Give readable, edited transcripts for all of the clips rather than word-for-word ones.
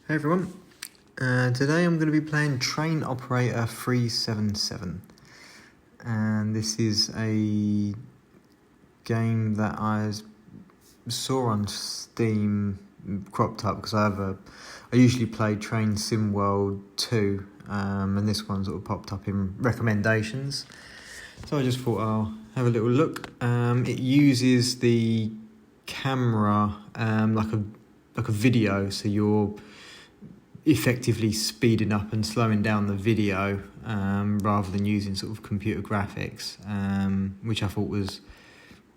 Hey everyone, today I'm going to be playing Train Operator 377, and this is a game that I saw on Steam cropped up because I usually play Train Sim World 2, and this one sort of popped up in recommendations, so I just thought I'll have a little look. It uses the camera like a video, so you're effectively speeding up and slowing down the video rather than using sort of computer graphics, which I thought was,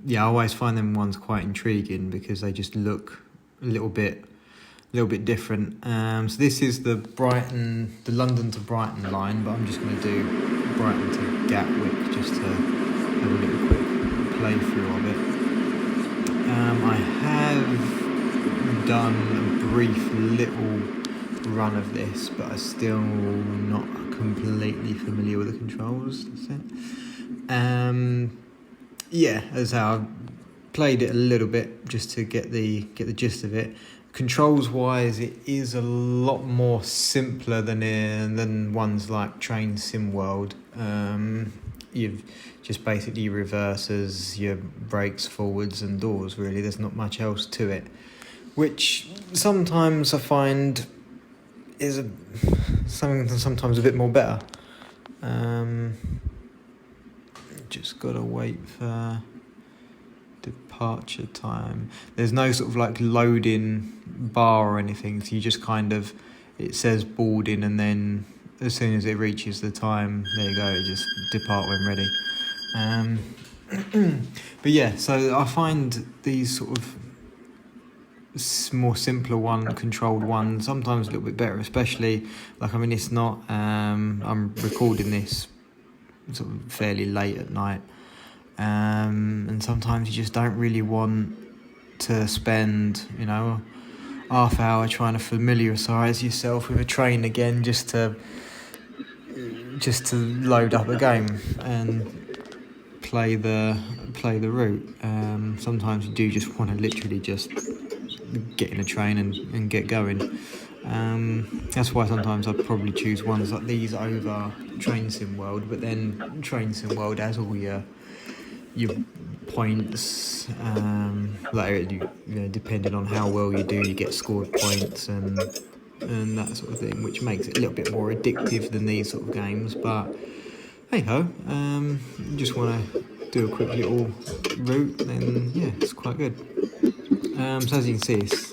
I always find them ones quite intriguing because they just look a little bit different. So this is the London to Brighton line, but I'm just going to do Brighton to Gatwick just to have a little quick playthrough of it. I have done a brief little run of this, but I'm still not completely familiar with the controls. As I played it a little bit just to get the gist of it. Controls wise, it is a lot more simpler than ones like Train Sim World. You've just basically reverses, your brakes, forwards and doors, really. There's not much else to it, which sometimes I find is sometimes a bit more better. Just gotta wait for departure time. There's no sort of like loading bar or anything, so you just it says boarding, and then as soon as it reaches the time, there you go, it just depart when ready. But yeah, so I find these sort of more simpler controlled one sometimes a little bit better, especially it's not I'm recording this sort of fairly late at night, and sometimes you just don't really want to spend half hour trying to familiarise yourself with a train again just to load up a game and play the route. Sometimes you do just want to literally just get in a train and get going. That's why sometimes I'd probably choose ones like these over Train Sim World, but then Train Sim World has all your points, depending on how well you do, you get scored points and that sort of thing, which makes it a little bit more addictive than these sort of games. But hey ho, just want to do a quick little route, then it's quite good. So as you can see, it's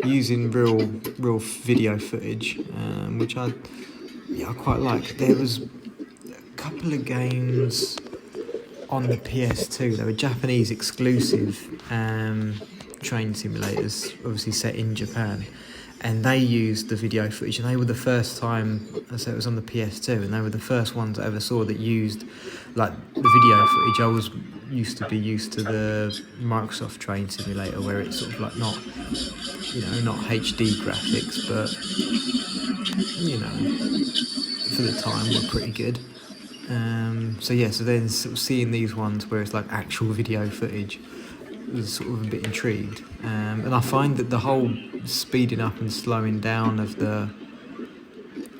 using real video footage, which I quite like. There was a couple of games on the PS2. They were Japanese exclusive train simulators, obviously set in Japan, and they used the video footage, and they were the first time. So it was on the PS2, and they were the first ones I ever saw that used the video footage. I was used to the Microsoft train simulator, where it's sort of not HD graphics, but for the time were pretty good. So then sort of seeing these ones where it's actual video footage was sort of a bit intrigued, and I find that the whole speeding up and slowing down of the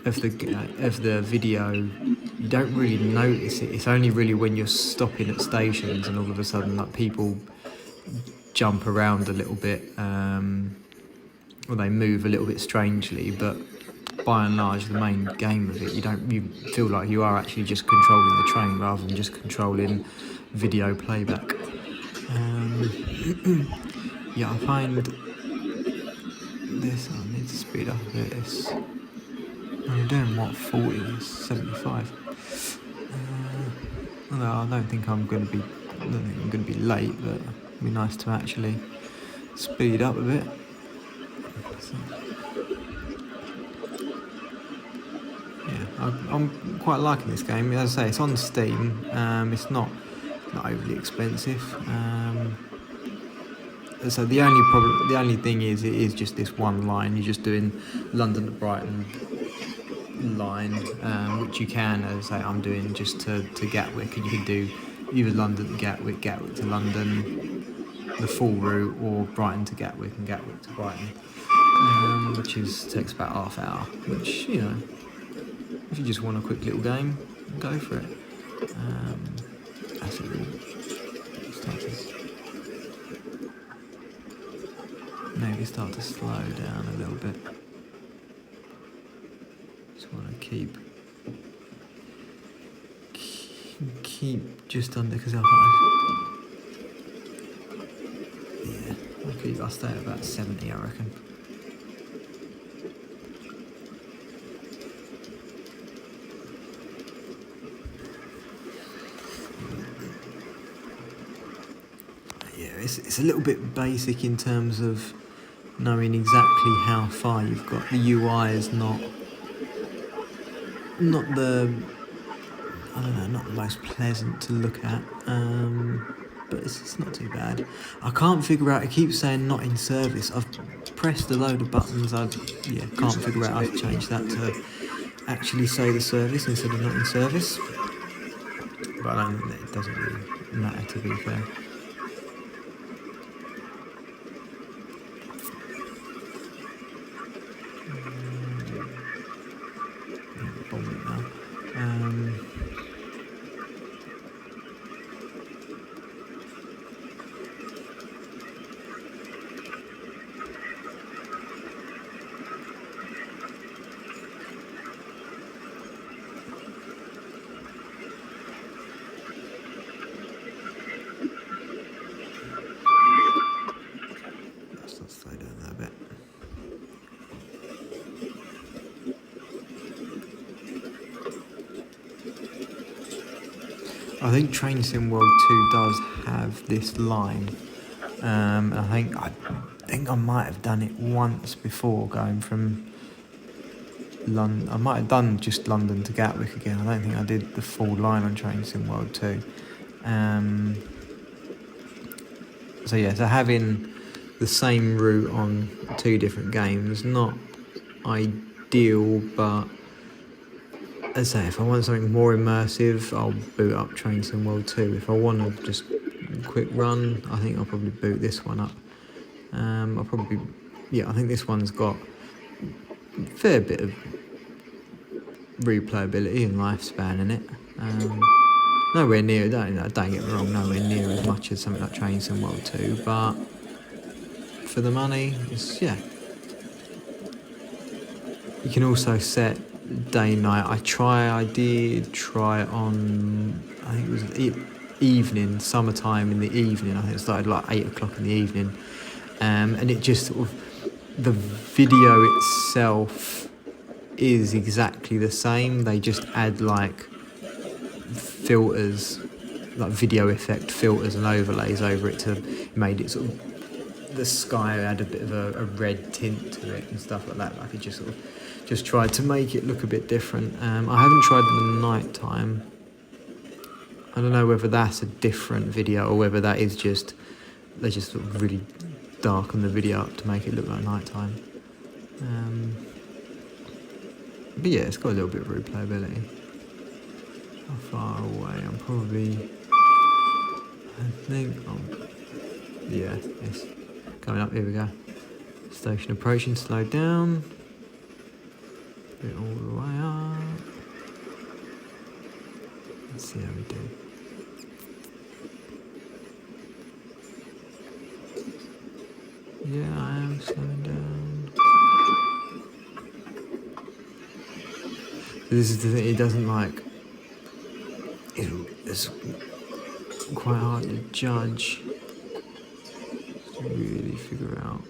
video, you don't really notice it. It's only really when you're stopping at stations and all of a sudden people jump around a little bit, or they move a little bit strangely, but by and large the main game of it, you feel like you are actually just controlling the train rather than just controlling video playback. I find this, I need to speed up a bit. I'm doing 40, 75. No, I don't think I'm going to be late, but it'd be nice to actually speed up a bit. So, I'm quite liking this game. As I say, it's on Steam. It's not overly expensive. So the only thing is, it is just this one line. You're just doing London to Brighton line, which you can, as I say, I'm doing just to Gatwick, and you can do either London to Gatwick, Gatwick to London, the full route, or Brighton to Gatwick and Gatwick to Brighton. takes about half hour, which, you know, if you just want a quick little game, go for it. That's it. Maybe start to slow down a little bit. Just want to keep just under, because I'll stay at about 70, I reckon. Yeah, it's a little bit basic in terms of knowing exactly how far you've got. The UI is not the, I don't know, not the most pleasant to look at, but it's not too bad. I can't figure out, it keeps saying not in service. I've pressed a load of buttons, can't figure out how to change that to actually say the service instead of not in service. But I don't think that it doesn't really matter, to be fair. I think Train Sim World 2 does have this line. I think I might have done it once before, going from London. I might have done just London to Gatwick again. I don't think I did the full line on Train Sim World 2. So having the same route on two different games, not ideal, but as I say, if I want something more immersive, I'll boot up Train Sim World 2. If I want to just quick run, I think I'll probably boot this one up. I think this one's got a fair bit of replayability and lifespan in it. Nowhere near, don't get me wrong, nowhere near as much as something like Train Sim World 2, but for the money, you can also set day night. I did try it on, I think it was evening, summertime in the evening. I think it started like 8 o'clock in the evening, and it just sort of, the video itself is exactly the same. They just add like filters, like video effect filters and overlays over it made it sort of, the sky had a bit of a red tint to it and stuff like that. Like it just tried to make it look a bit different. I haven't tried the night time. I don't know whether that's a different video or whether that is just, they just sort of really darken the video up to make it look like night time. But yeah, it's got a little bit of replayability. How far away? I'm probably, it's coming up. Here we go. Station approaching, slow down. Put it all the way up. Let's see how we do. Yeah, I am slowing down. This is the thing, it doesn't like, it's quite hard to judge, to really figure out.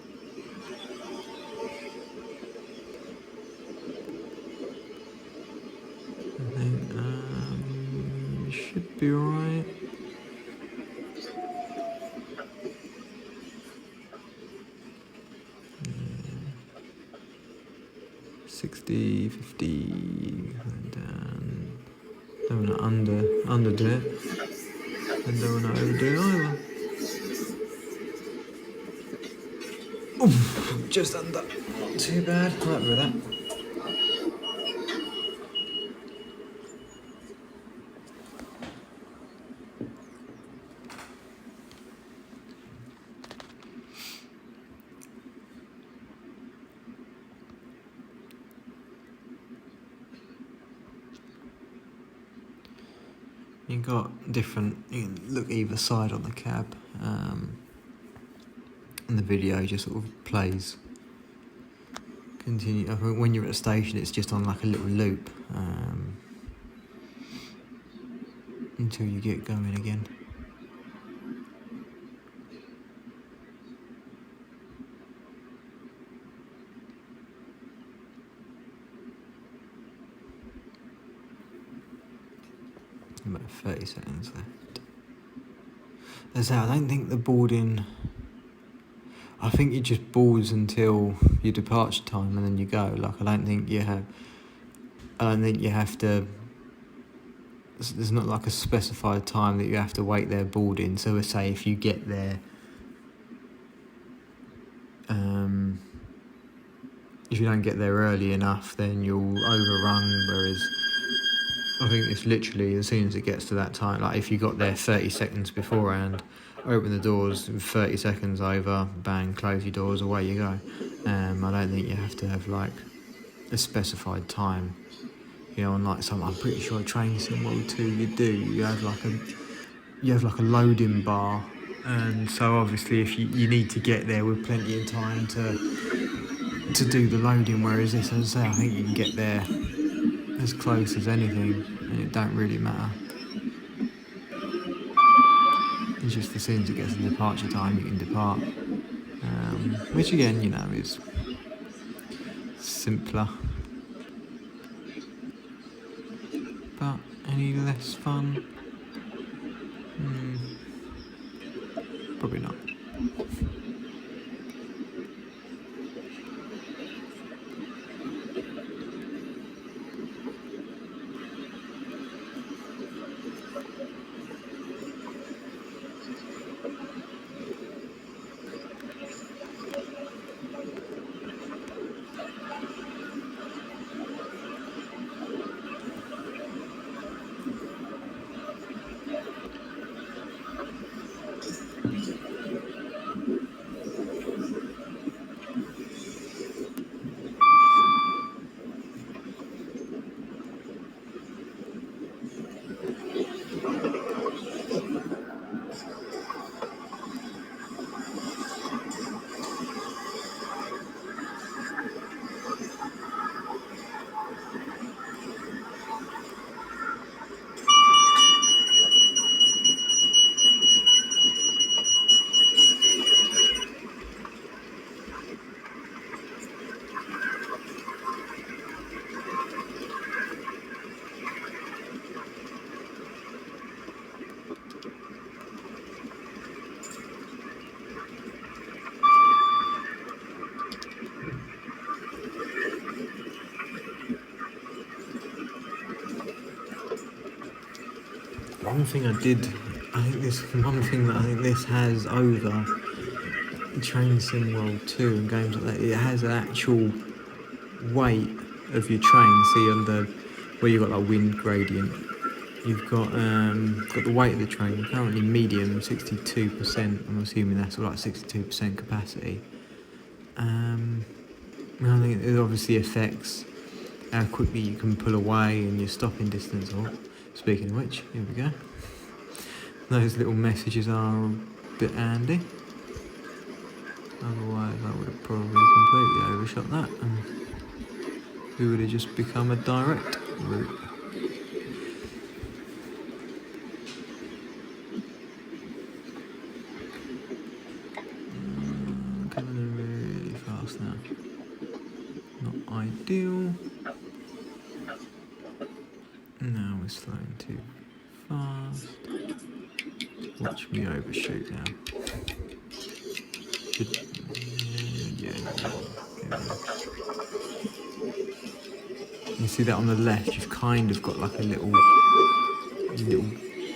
I think should be alright. Yeah. 60, 50, down. Don't want to underdo it. And don't want to overdo it either. Oof, just under. Not too bad. I'm happy with that. You've got different, you can look either side on the cab, and the video just sort of plays. Continue. I think when you're at a station, it's just on like a little loop until you get going again. About 30 seconds left. As I don't think the boarding. I think it just boards until your departure time and then you go. Like I don't think you have to. There's not like a specified time that you have to wait there boarding. So let's say if you get there, if you don't get there early enough, then you'll overrun. Whereas I think it's literally as soon as it gets to that time. Like if you got there 30 seconds beforehand, open the doors, 30 seconds over, bang, close your doors, away you go. I don't think you have to have like a specified time. You know, unlike some, I'm pretty sure train sim world 2 you do. You have like a loading bar, and so obviously if you need to get there with plenty of time to do the loading. Whereas this, as I say, I think you can get there as close as anything, and it don't really matter. It's just as soon as it gets to departure time, you can depart. Which again, you know, is simpler. But any less fun? Probably not. One thing I think this has over Train Sim World 2 and games like that, it has an actual weight of your train. See under where you've got like wind gradient, you've got the weight of the train, currently medium, 62%, I'm assuming that's like 62% capacity. I think it obviously affects how quickly you can pull away and your stopping distance. Or speaking of which, here we go. Those little messages are a bit handy. Otherwise I would have probably completely overshot that and we would have just become a direct route. Coming really fast now. Not ideal. Now we're slowing too fast. Watch me overshoot now. Yeah. You see that on the left, you've kind of got like a little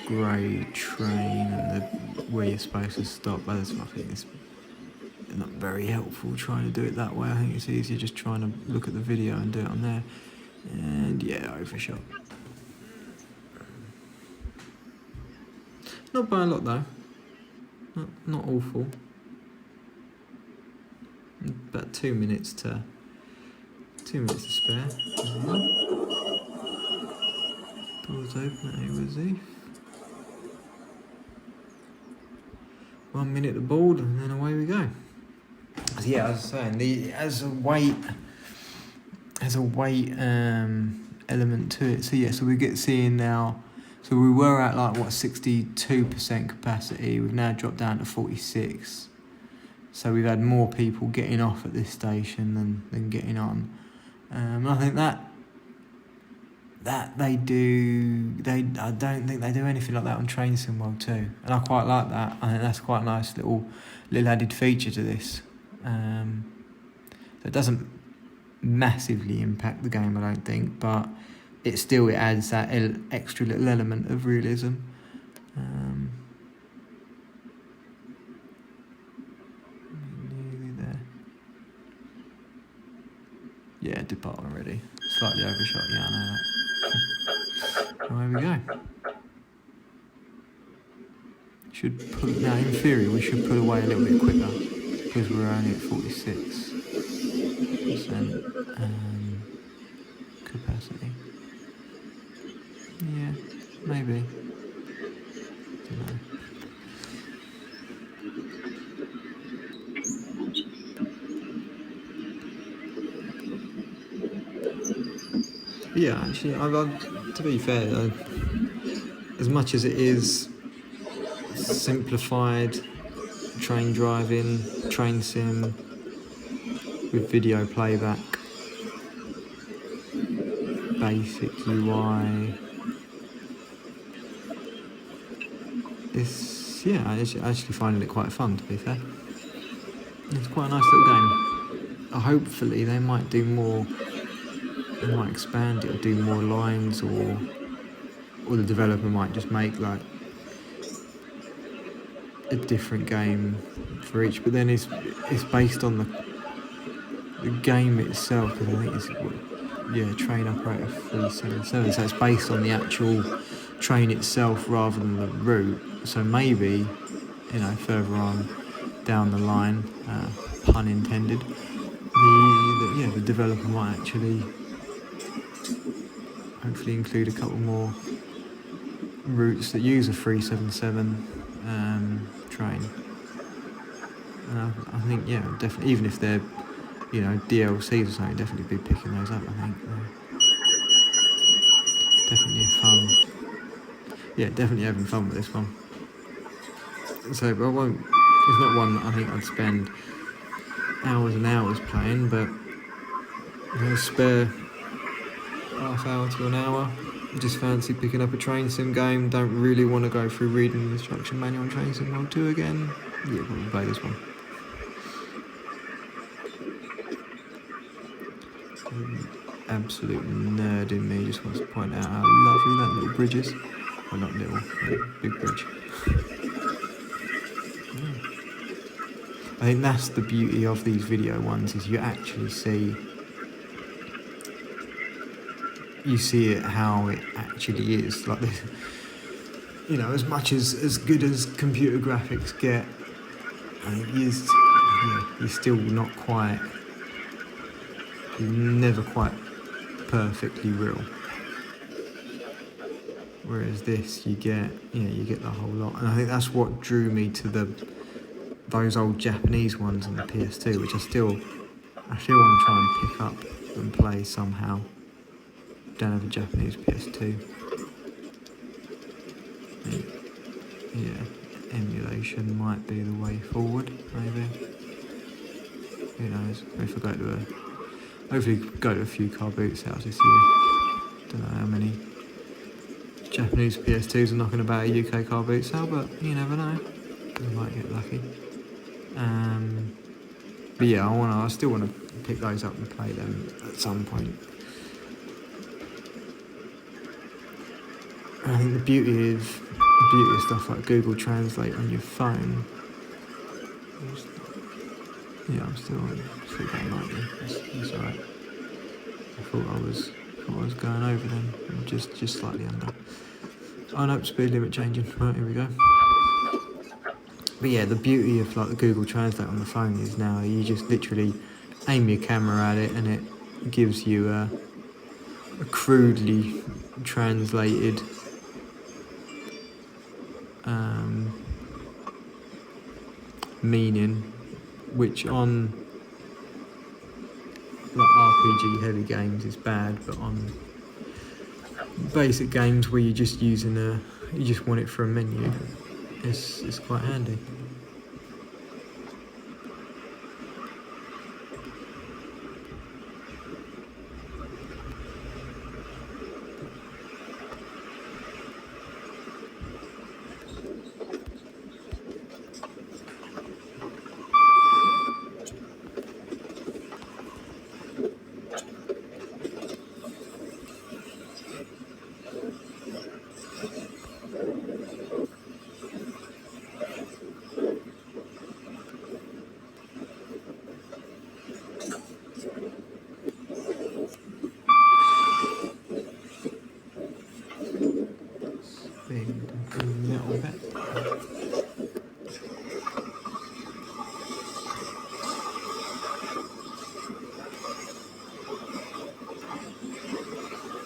grey train and where you're supposed to stop. But I think it's not very helpful trying to do it that way. I think it's easier just trying to look at the video and do it on there. And yeah, overshot. Not by a lot though. Not awful. About 2 minutes to spare. Doors open at A with Z. 1 minute aboard, and then away we go. So yeah, as I was saying, as a weight element to it. So yeah, so we get seeing now. So we were at 62% capacity. We've now dropped down to 46. So we've had more people getting off at this station than getting on. I think that I don't think they do anything like that on Train Sim World 2, and I quite like that. I think that's quite a nice little added feature to this. So it doesn't massively impact the game, I don't think, but it adds that extra little element of realism. Nearly there. Yeah, depart already. Slightly overshot, yeah, I know that. Away we go. Now in theory we should pull away a little bit quicker because we're only at 46% capacity. Yeah, maybe. Don't know. Yeah, actually, to be fair, as much as it is simplified train driving, train sim with video playback, basic UI, I actually finding it quite fun, to be fair. It's quite a nice little game. Hopefully they might do more. They might expand it or do more lines, or the developer might just make a different game for each. But then it's based on the game itself, because I think it's Train Operator 377. So it's based on the actual train itself rather than the route. So maybe further on down the line, pun intended, the developer might actually hopefully include a couple more routes that use a 377 train. And I think definitely, even if they're DLCs or something, definitely be picking those up. I think definitely fun. Yeah, definitely having fun with this one. So, but it's not one that I think I'd spend hours and hours playing, but spare half hour to an hour. Just fancy picking up a train sim game. Don't really want to go through reading the instruction manual on Train Sim World 2 again. Yeah, probably play this one. Absolute nerd in me just wants to point out how lovely that little bridge is. Well, not little, big bridge. I think that's the beauty of these video ones, is you actually see it how it actually is. Like this, as much as good as computer graphics get, you're still not quite. You're never quite perfectly real. Whereas this, you get the whole lot, and I think that's what drew me to those old Japanese ones on the PS2, which I still want to try and pick up and play somehow. Don't have a Japanese PS2. Yeah, emulation might be the way forward, maybe. Who knows? If I hopefully go to a few car boot sales this year. Don't know how many Japanese PS2s are knocking about a UK car boot sale, but you never know. We might get lucky. But yeah, I still want to pick those up and play them at some point. I think the beauty of stuff like Google Translate on your phone. I'm still going lightly. That's alright. I thought I was going over them. I'm just slightly under. Oh no, speed limit changing. Right, here we go. But yeah, the beauty of the Google Translate on the phone is now you just literally aim your camera at it and it gives you a crudely translated meaning, which on like RPG heavy games is bad, but on basic games where you're just using you just want it for a menu, it's quite handy. Speed a little bit.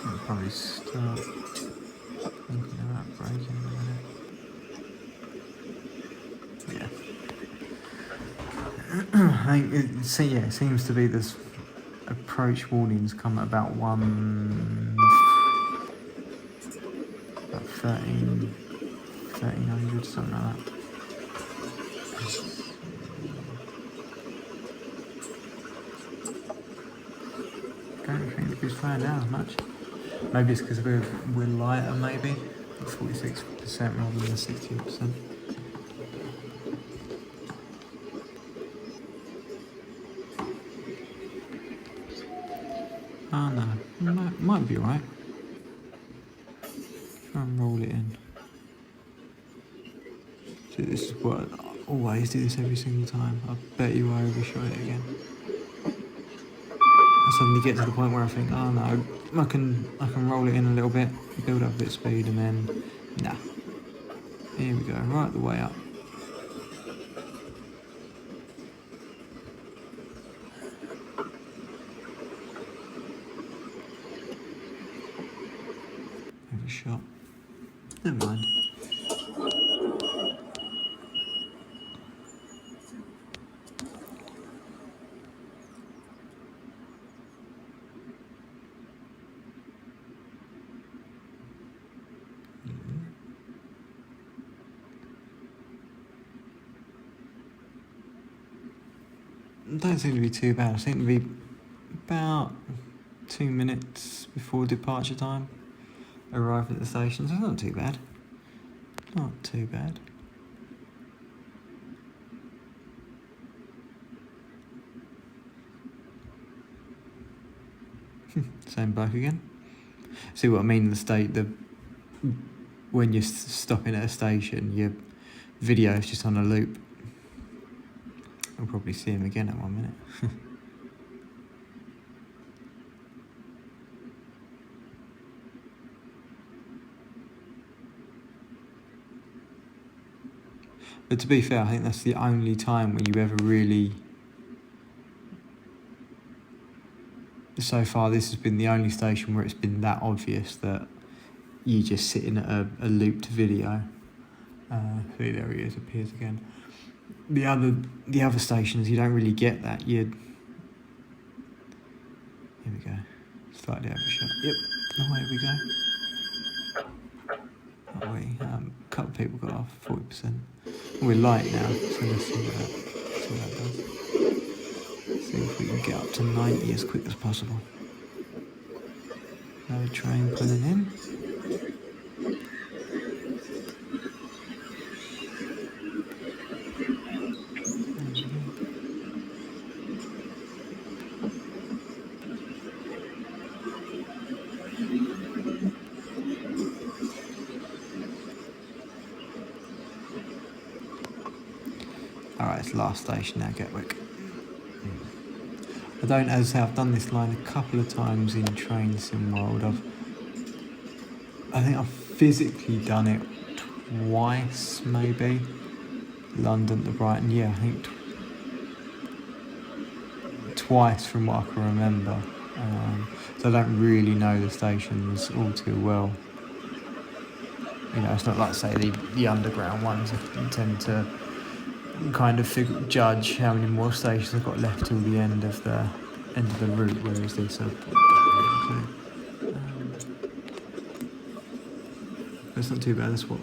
I'll probably start thinking about braking in a minute. Yeah. I think it seems to be this approach warnings come at about 1300, something like that. Don't think it's slowing down as much. Maybe it's because we're lighter, maybe 46% rather than 60%. Oh no, might be alright. Try and roll it in. So this is what I always do this every single time. I bet you I overshot it again. I suddenly get to the point where I think, oh no, I can roll it in a little bit, build up a bit of speed, and then nah. Here we go, right the way up. Overshot. Never mind. Don't seem to be too bad. I seem to be about 2 minutes before departure time. Arrive at the station, so it's not too bad. Not too bad. Same bloke again. See what I mean? When you're stopping at a station, your video is just on a loop. I'll probably see him again in 1 minute. But to be fair, I think that's the only time when you ever really... So far, this has been the only station where it's been that obvious that you're just sitting at a looped video. See, there he is, appears again. The other stations, you don't really get that. Here we go. Slightly overshot. Yep. Away we go. Away. A couple of people got off. 40%. We're light now, so let's see what that does. See if we can get up to 90 as quick as possible. Another train pulling in. Alright, it's the last station now, Gatwick. As I say, I've done this line a couple of times in Train Sim World. I think I've physically done it twice, maybe. London to Brighton, yeah, I think twice from what I can remember. So I don't really know the stations all too well. You know, it's not like, say, the underground ones tend to kind of judge how many more stations I've got left till the end of the route. Whereas this, I've got no clue. It's not too bad. That's what,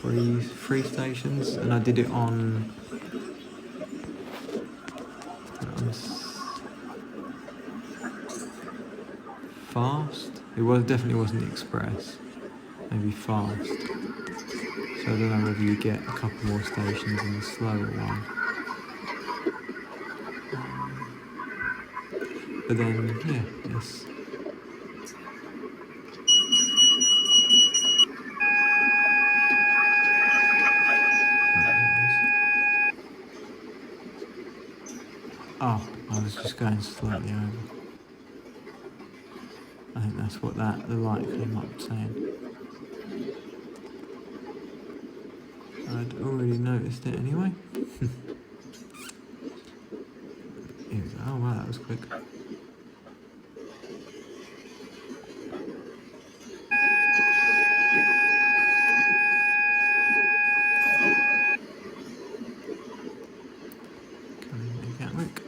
three stations, and I did it on fast. It definitely wasn't express. Maybe fast. So I don't know whether you get a couple more stations in the slower one. But then, yeah, yes. Oh, I was just going slightly over. I think that's what the light came up saying. I'd already noticed it anyway. Here we go. Oh wow, that was quick. Coming to Gatwick.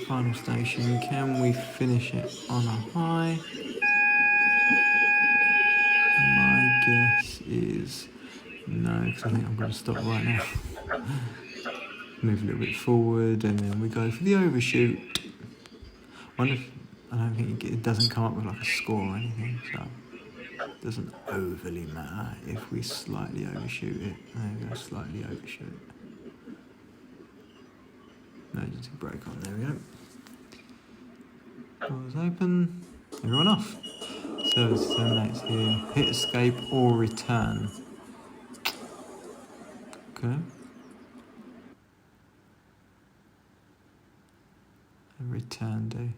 Final station, can we finish it on a high? My guess is no, because I think I'm going to stop right now. Move a little bit forward, and then we go for the overshoot. I don't think it doesn't come up with like a score or anything, so it doesn't overly matter if we slightly overshoot it. There we go, slightly overshoot it. Emergency brake on, there we go. Doors open, everyone off. Service terminates here. Hit escape or return. Okay. And return do.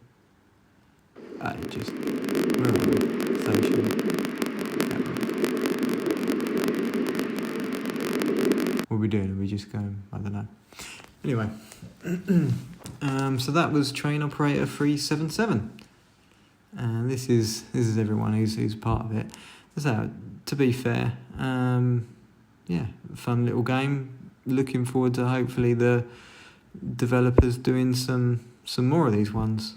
Just we're on station. What are we doing? Are we just going? I don't know. Anyway, so that was train operator 377, and this is everyone who's part of it. So to be fair, yeah, fun little game. Looking forward to hopefully the developers doing some more of these ones.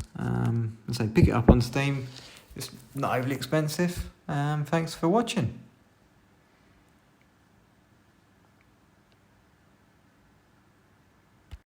Pick it up on Steam. It's not overly expensive. Thanks for watching.